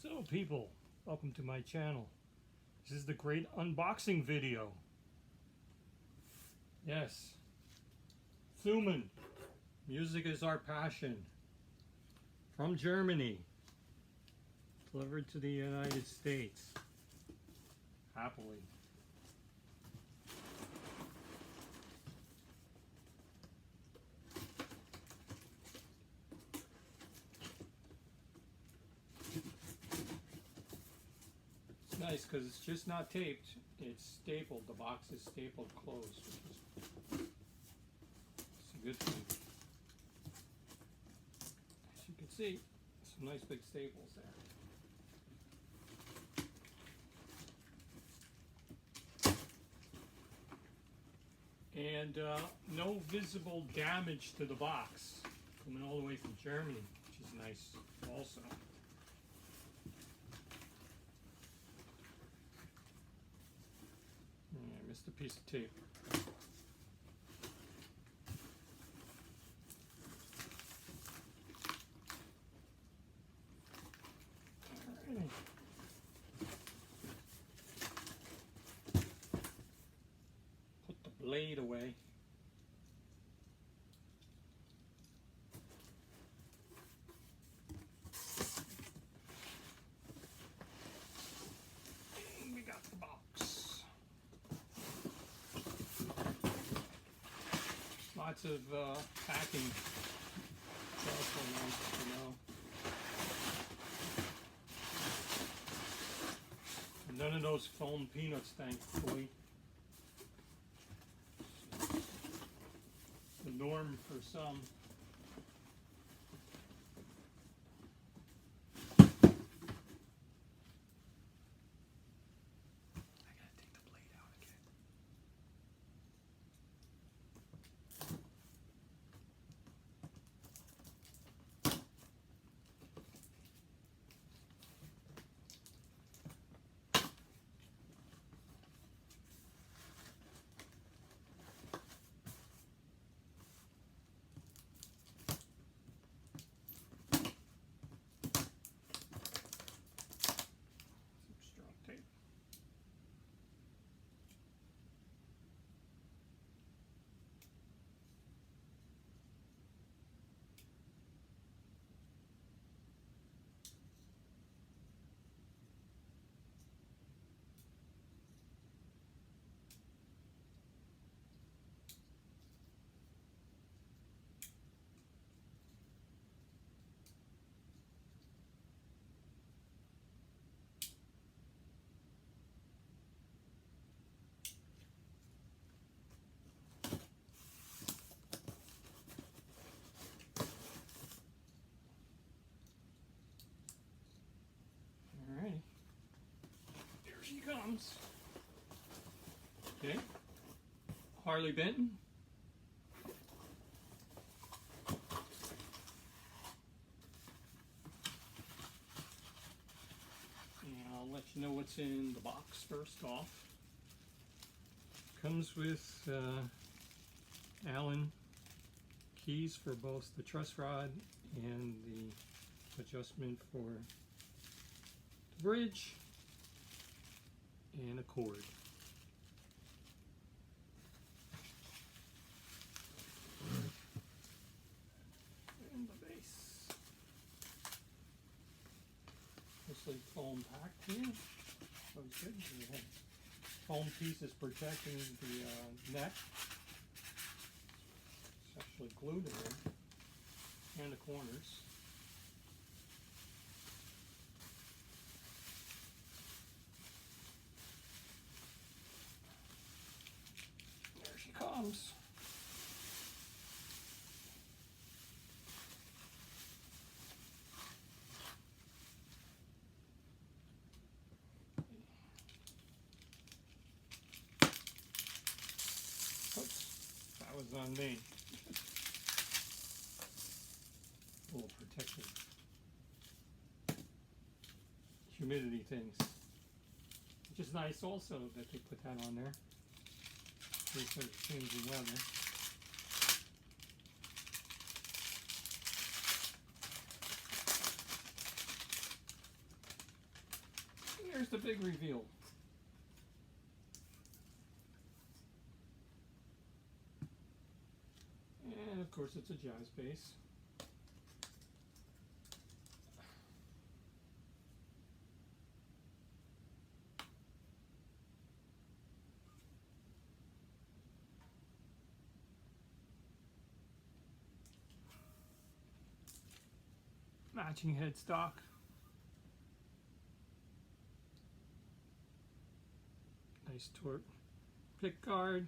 So people, welcome to my channel. This is the great unboxing video. Yes, Thuman, music is our passion. From Germany, delivered to the United States, happily. Nice because it's just not taped, it's stapled. The box is stapled closed, which is a good thing. As you can see, some nice big staples there. And no visible damage to the box, coming all the way from Germany, which is nice also. I missed a piece of tape. Alrighty. Put the blade away. And we got the box. Lots of packing. It's also nice to know. None of those foam peanuts, thankfully. The norm for some. She comes. Okay. Harley Benton. And I'll let you know what's in the box first off. Comes with Allen keys for both the truss rod and the adjustment for the bridge. And a cord. And the base. Mostly foam packed here. So it's good. We have foam pieces protecting the neck. It's actually glued in there. And the corners. Comes. Oops, that was on me. Little protective humidity things, which is nice also that they put that on there. For changing weather. here's the big reveal. And of course it's a jazz bass. Matching headstock. Nice tort pickguard.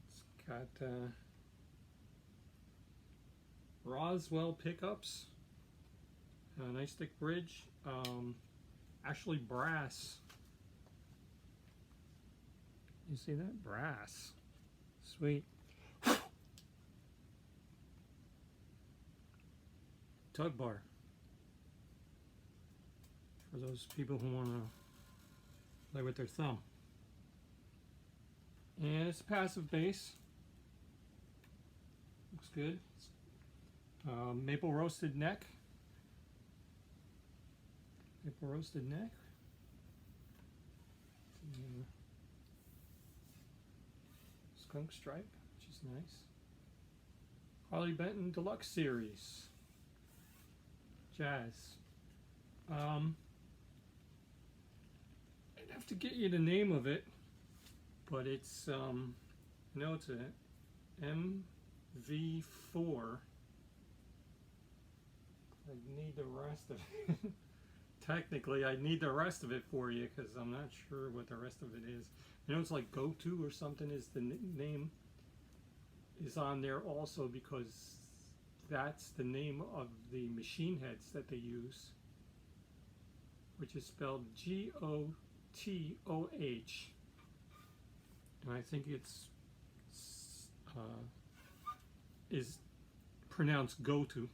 It's got Roswell pickups. A nice thick bridge. Actually brass. You see that? Brass. Sweet. Tug bar. For those people who want to play with their thumb. And it's a passive bass. Looks good. Maple roasted neck. Maple roasted neck. Skunk Stripe, which is nice. Harley Benton Deluxe Series. Jazz. I'd have to get you the name of it, but it's I know it's a MV4. I need the rest of it. Technically, I need the rest of it for you because I'm not sure what the rest of it is. I know it's like Gotoh or something is the name is on there also because that's the name of the machine heads that they use, which is spelled Gotoh, and I think it's is pronounced Gotoh.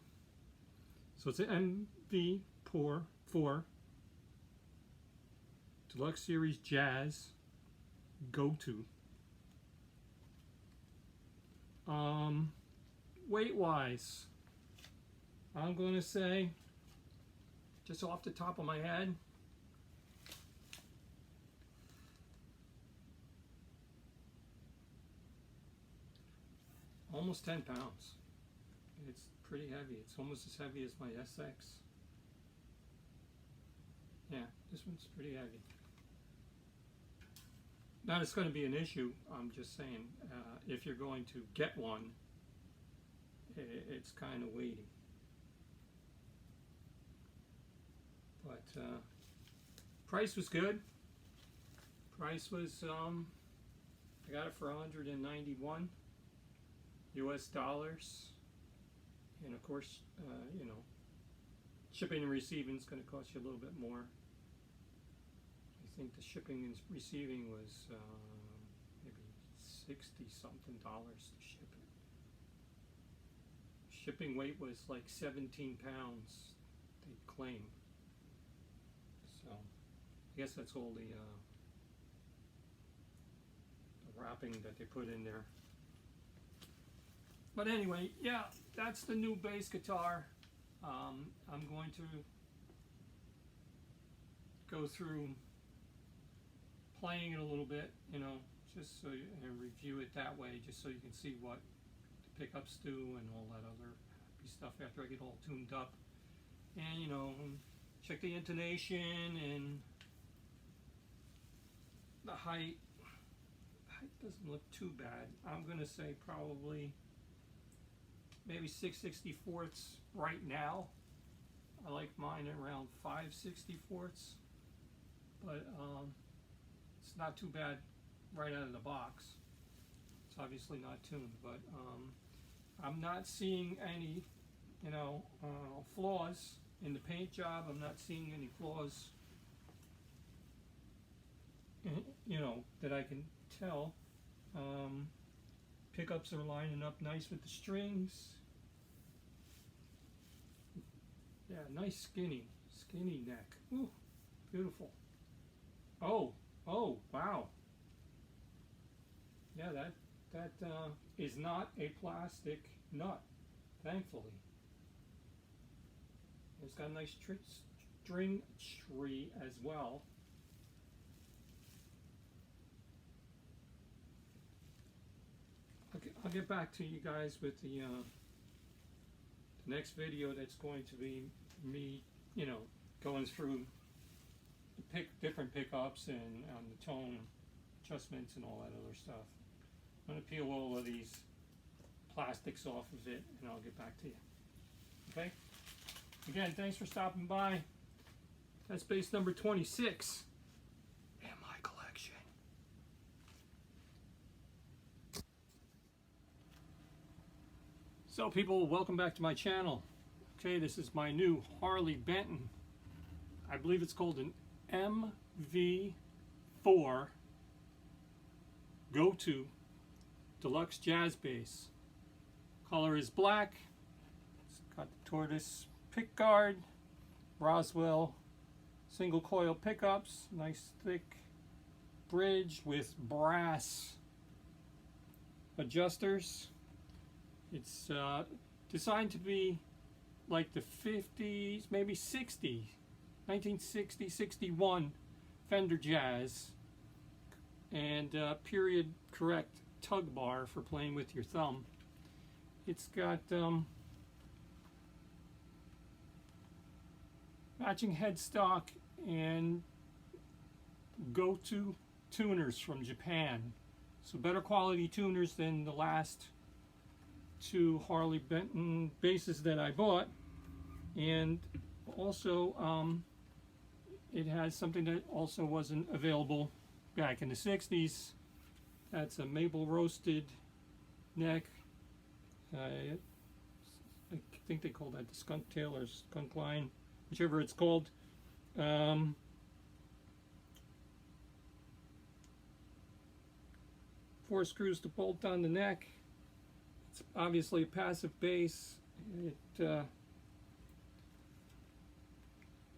So it's an MV4 Deluxe Series Jazz Gotoh. Weight wise, I'm going to say, just off the top of my head, almost 10 pounds. It's pretty heavy. It's almost as heavy as my SX. Yeah, this one's pretty heavy. Not it's going to be an issue, I'm just saying, if you're going to get one, it's kind of weighty. But price was good. Price was, I got it for 191 US dollars. And of course, you know, shipping and receiving is going to cost you a little bit more. I think the shipping and receiving was maybe $60-something to ship it. Shipping weight was like 17 pounds, they claim. So I guess that's all the wrapping that they put in there. But anyway, yeah, that's the new bass guitar. I'm going to go through playing it a little bit, you know, just so and review it that way, just so you can see what the pickups do and all that other happy stuff after I get all tuned up. And, you know, check the intonation and the height. Height doesn't look too bad. I'm going to say probably maybe 6/64ths right now. I like mine around 5/64ths, but it's not too bad right out of the box. It's obviously not tuned, but I'm not seeing any, you know, flaws in the paint job. I'm not seeing any flaws, you know, that I can tell. Pickups are lining up nice with the strings. Yeah, nice skinny neck. Ooh, beautiful. Oh, wow. Yeah, that is not a plastic nut, thankfully. It's got a nice string tree as well. I'll get back to you guys with the next video. That's going to be me, you know, going through the different pickups and the tone adjustments and all that other stuff. I'm going to peel all of these plastics off of it, and I'll get back to you. Okay? Again, thanks for stopping by. That's base number 26 in my collection. So people, welcome back to my channel. Okay, this is my new Harley Benton. I believe it's called an MV4 Gotoh Deluxe Jazz Bass. Color is black. It's got the Tortoise pickguard, Roswell single coil pickups, nice thick bridge with brass adjusters. It's designed to be like the 50s, maybe 60, 1960, 61 Fender Jazz, and period correct tug bar for playing with your thumb. It's got matching headstock and Gotoh tuners from Japan. So better quality tuners than the last two Harley Benton basses that I bought. And also it has something that also wasn't available back in the 60s. That's a maple roasted neck. I think they call that the skunk tail or skunk line, whichever it's called. 4 screws to bolt on the neck. It's obviously a passive bass. It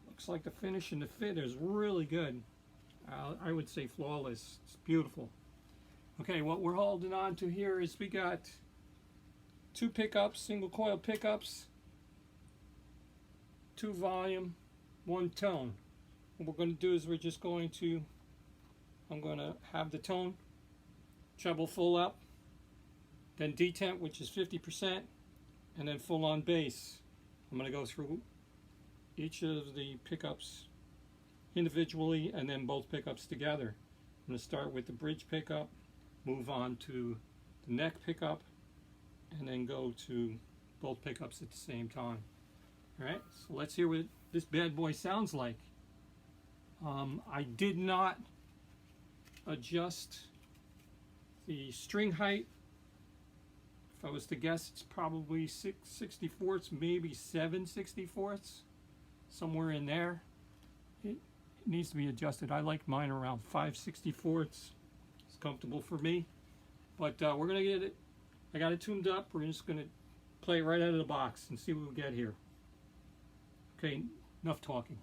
looks like the finish and the fit is really good. I would say flawless. It's beautiful. Okay, what we're holding on to here is we got 2 pickups, single coil pickups, 2 volume, 1 tone. What we're going to do is we're just going to, I'm going to have the tone treble full up, then detent, which is 50%, and then full on bass. I'm going to go through each of the pickups individually and then both pickups together. I'm going to start with the bridge pickup, move on to the neck pickup, and then go to both pickups at the same time. Alright, so let's hear what this bad boy sounds like. I did not adjust the string height. If I was to guess, it's probably 6/64, maybe 7/64, somewhere in there. It needs to be adjusted. I like mine around 5/64. It's comfortable for me. But we're going to get it. I got it tuned up. We're just going to play it right out of the box and see what we get here. Okay, enough talking.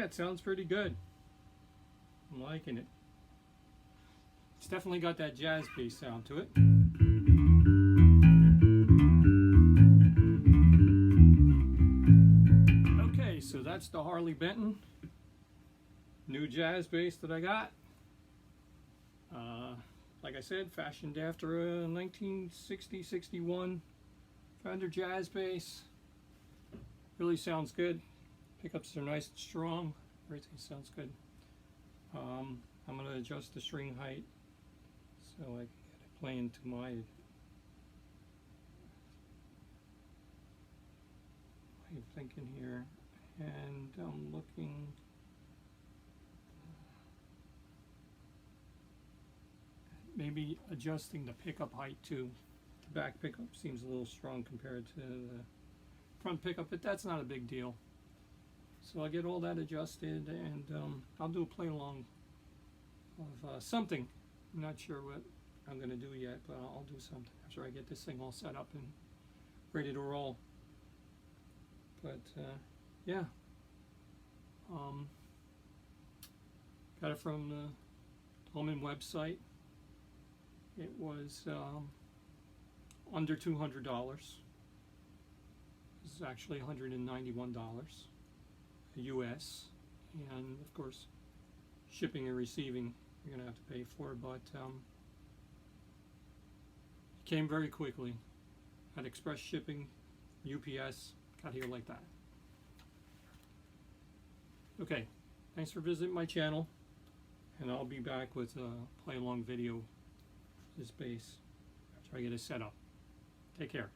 it sounds pretty good. I'm liking it. It's definitely got that jazz bass sound to it. Okay, so that's the Harley Benton new jazz bass that I got. Like I said, fashioned after a 1960-61 Fender jazz bass. Really sounds good. Pickups are nice and strong. Everything sounds good. I'm going to adjust the string height so I can get it playing to my way of thinking here. And I'm looking. Maybe adjusting the pickup height too. The back pickup seems a little strong compared to the front pickup, but that's not a big deal. So I'll get all that adjusted, and I'll do a play along of something. I'm not sure what I'm going to do yet, but I'll do something after I get this thing all set up and ready to roll. But yeah, got it from the Dolman website. It was under $200. This is actually $191 US, and of course shipping and receiving you're gonna have to pay for, but it came very quickly. Had express shipping, UPS, got here like that. Okay, thanks for visiting my channel, and I'll be back with a play along video for this bass after I get it set up. Take care.